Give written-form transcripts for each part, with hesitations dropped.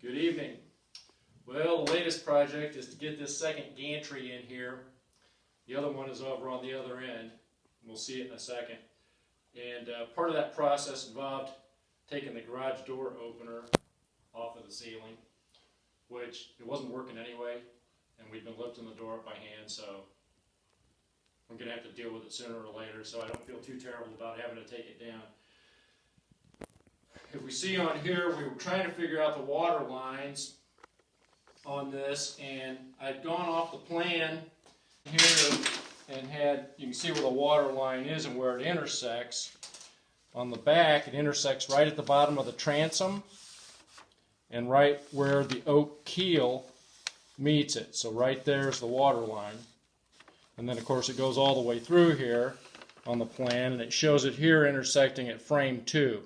Good evening. Well, the latest project is to get this second gantry in here. The other one is over on the other end. We'll see it in a second. And part of that process involved taking the garage door opener off of the ceiling, which it wasn't working anyway, and we've been lifting the door up by hand, so I'm going to have to deal with it sooner or later, so I don't feel too terrible about having to take it down. If we see on here, we were trying to figure out the water lines on this, and I'd gone off the plan here and you can see where the water line is and where it intersects. On the back, it intersects right at the bottom of the transom and right where the oak keel meets it. So right there's the water line. And then of course it goes all the way through here on the plan, and it shows it here intersecting at frame 2.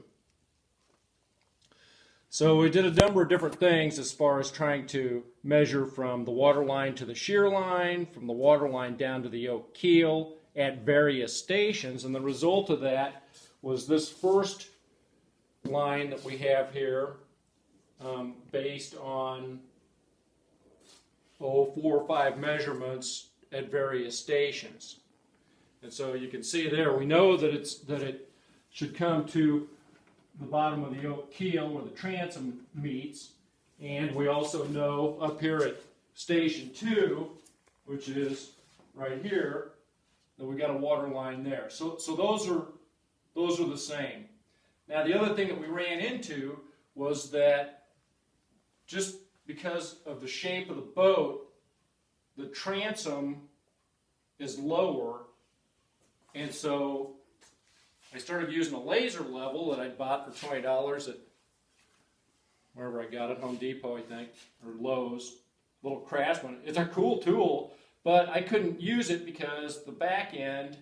So we did a number of different things as far as trying to measure from the water line to the shear line, from the water line down to the oak keel at various stations, and the result of that was this first line that we have here based on 4 or 5 measurements at various stations. And so you can see there, we know that it should come to the bottom of the oak keel where the transom meets, and we also know up here at station 2, which is right here, that we got a water line there. So those are the same. Now the other thing that we ran into was that just because of the shape of the boat, the transom is lower, and so I started using a laser level that I bought for $20 at wherever I got it, Home Depot I think, or Lowe's, little Craftsman. It's a cool tool, but I couldn't use it because the back end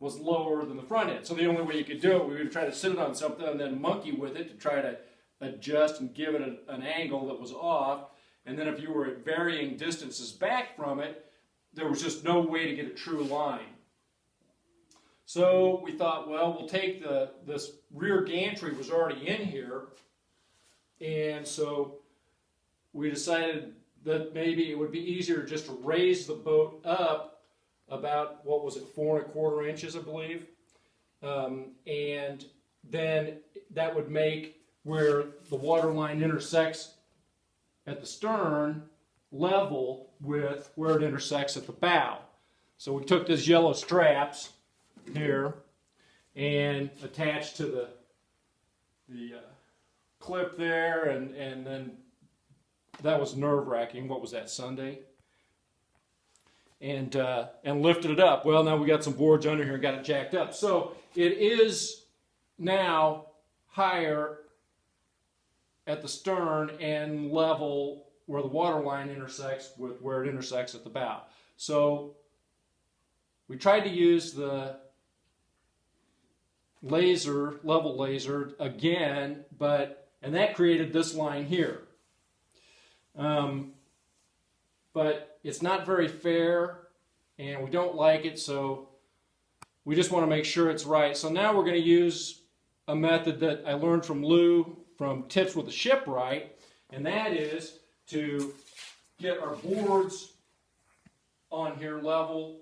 was lower than the front end. So the only way you could do it, we would try to sit it on something and then monkey with it to try to adjust and give it an angle that was off. And then if you were at varying distances back from it, there was just no way to get a true line. So we thought, well, we'll take this rear gantry was already in here, and so we decided that maybe it would be easier just to raise the boat up about, what was it, 4 1/4 inches, I believe, and then that would make where the water line intersects at the stern level with where it intersects at the bow. So we took these yellow straps here and attached to the clip there, and then that was nerve-wracking. What was that, Sunday? And lifted it up. Well, now we got some boards under here and got it jacked up. So it is now higher at the stern and level where the water line intersects with where it intersects at the bow. So we tried to use the level laser again, and that created this line here. But it's not very fair, and we don't like it, so we just want to make sure it's right. So now we're going to use a method that I learned from Lou from Tips with the Shipwright, and that is to get our boards on here level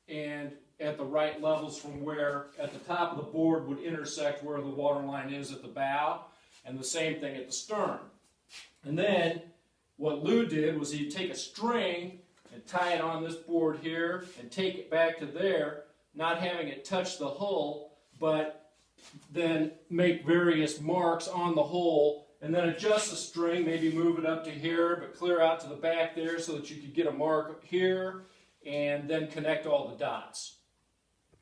and at the right levels from where at the top of the board would intersect where the water line is at the bow, and the same thing at the stern. And then what Lou did was he'd take a string and tie it on this board here and take it back to there, not having it touch the hull, but then make various marks on the hull, and then adjust the string, maybe move it up to here, but clear out to the back there so that you could get a mark here, and then connect all the dots.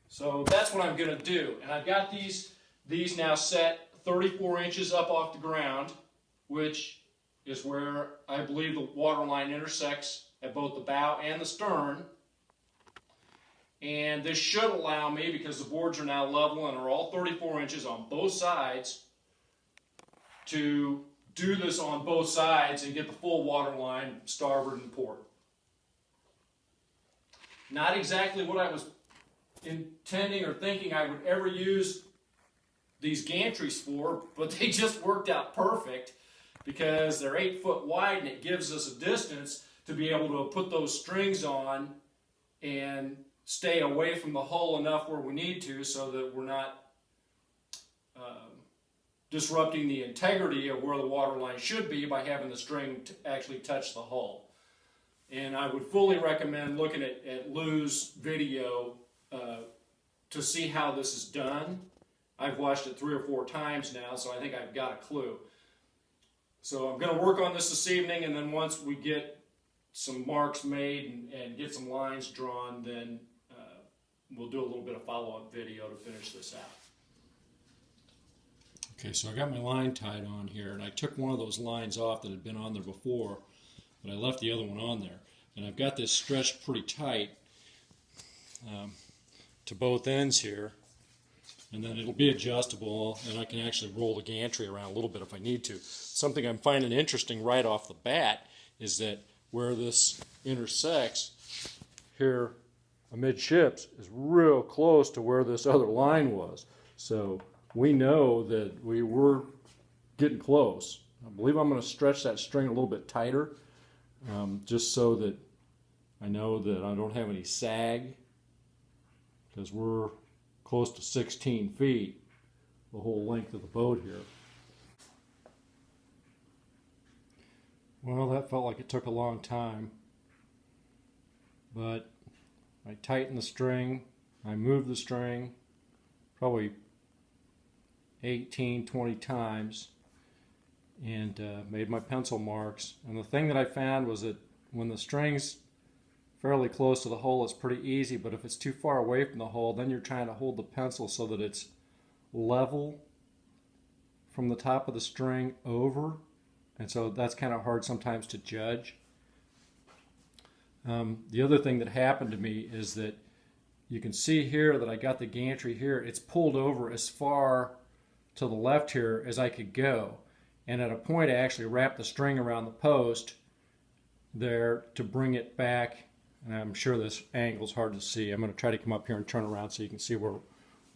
So that's what I'm going to do. And I've got these now set 34 inches up off the ground, which is where I believe the water line intersects at both the bow and the stern. And this should allow me, because the boards are now level and are all 34 inches on both sides, to do this on both sides and get the full water line starboard and port. Not exactly what I was intending or thinking I would ever use these gantries for, but they just worked out perfect. because they're 8 foot wide and it gives us a distance to be able to put those strings on and stay away from the hull enough where we need to, so that we're not disrupting the integrity of where the water line should be by having the string actually touch the hull. And I would fully recommend looking at Lou's video to see how this is done. I've watched it 3 or 4 times now, so I think I've got a clue. So I'm going to work on this evening, and then once we get some marks made and get some lines drawn, then we'll do a little bit of follow-up video to finish this out. Okay, so I got my line tied on here, and I took one of those lines off that had been on there before, but I left the other one on there. And I've got this stretched pretty tight to both ends here, and then it'll be adjustable, and I can actually roll the gantry around a little bit if I need to. Something I'm finding interesting right off the bat is that where this intersects here amidships is real close to where this other line was. So we know that we were getting close. I believe I'm going to stretch that string a little bit tighter, just so that I know that I don't have any sag, because we're close to 16 feet, the whole length of the boat here. Well, that felt like it took a long time, but I tightened the string, I moved the string probably 18, 20 times, and made my pencil marks. And the thing that I found was that when the string's fairly close to the hole, it's pretty easy, but if it's too far away from the hole, then you're trying to hold the pencil so that it's level from the top of the string over, and so that's kind of hard sometimes to judge. The other thing that happened to me is that you can see here that I got the gantry here. It's pulled over as far to the left here as I could go, and at a point I actually wrapped the string around the post there to bring it back. And I'm sure this angle's hard to see. I'm going to try to come up here and turn around so you can see what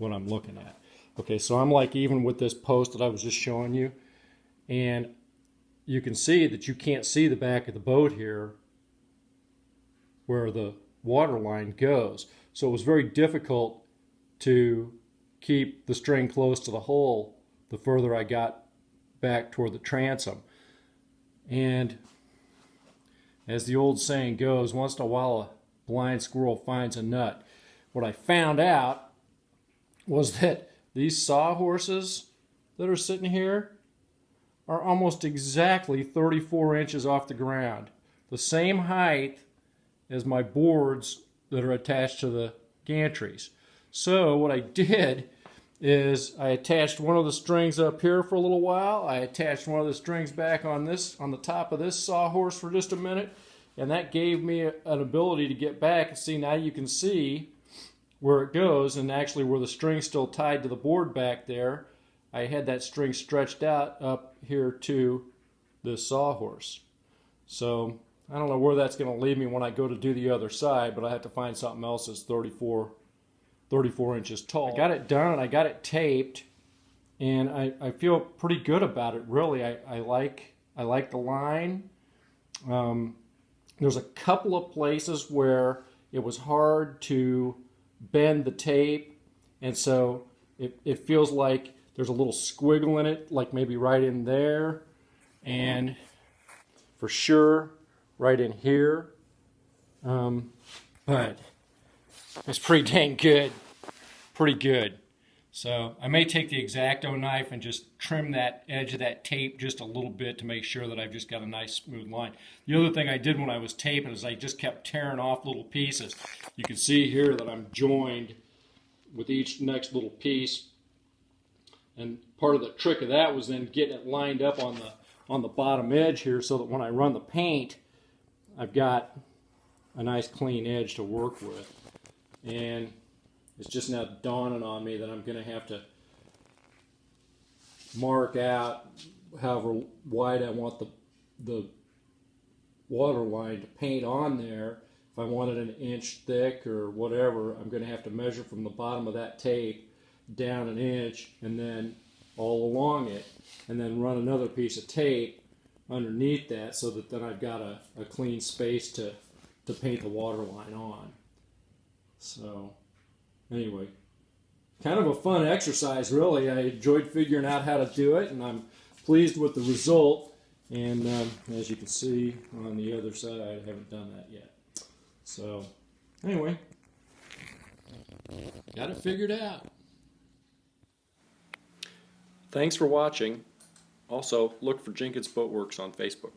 I'm looking at. Okay, so I'm like even with this post that I was just showing you, and you can see that you can't see the back of the boat here where the water line goes. So it was very difficult to keep the string close to the hole the further I got back toward the transom. And as the old saying goes, once in a while a blind squirrel finds a nut. What I found out was that these sawhorses that are sitting here are almost exactly 34 inches off the ground. The same height as my boards that are attached to the gantries. So what I did is I attached one of the strings up here for a little while. I attached one of the strings back on the top of this sawhorse for just a minute, and that gave me an ability to get back and see. Now you can see where it goes, and actually where the string's still tied to the board back there, I had that string stretched out up here to this sawhorse. So I don't know where that's going to leave me when I go to do the other side, but I have to find something else that's 34 inches tall. I got it done and I got it taped, and I feel pretty good about it, really. I like the line. There's a couple of places where it was hard to bend the tape, and so it feels like there's a little squiggle in it, like maybe right in there, and for sure right in here. But it's pretty dang good. Pretty good. So I may take the X-Acto knife and just trim that edge of that tape just a little bit to make sure that I've just got a nice smooth line. The other thing I did when I was taping is I just kept tearing off little pieces. You can see here that I'm joined with each next little piece. And part of the trick of that was then getting it lined up on the bottom edge here so that when I run the paint, I've got a nice clean edge to work with. And it's just now dawning on me that I'm going to have to mark out however wide I want the water line to paint on there. If I want it an inch thick or whatever, I'm going to have to measure from the bottom of that tape down an inch and then all along it, and then run another piece of tape underneath that so that then I've got a clean space to paint the waterline on. So anyway, kind of a fun exercise, really. I enjoyed figuring out how to do it, and I'm pleased with the result. And as you can see on the other side, I haven't done that yet. So anyway, got it figured out. Thanks for watching. Also, look for Jenkins Boatworks on Facebook.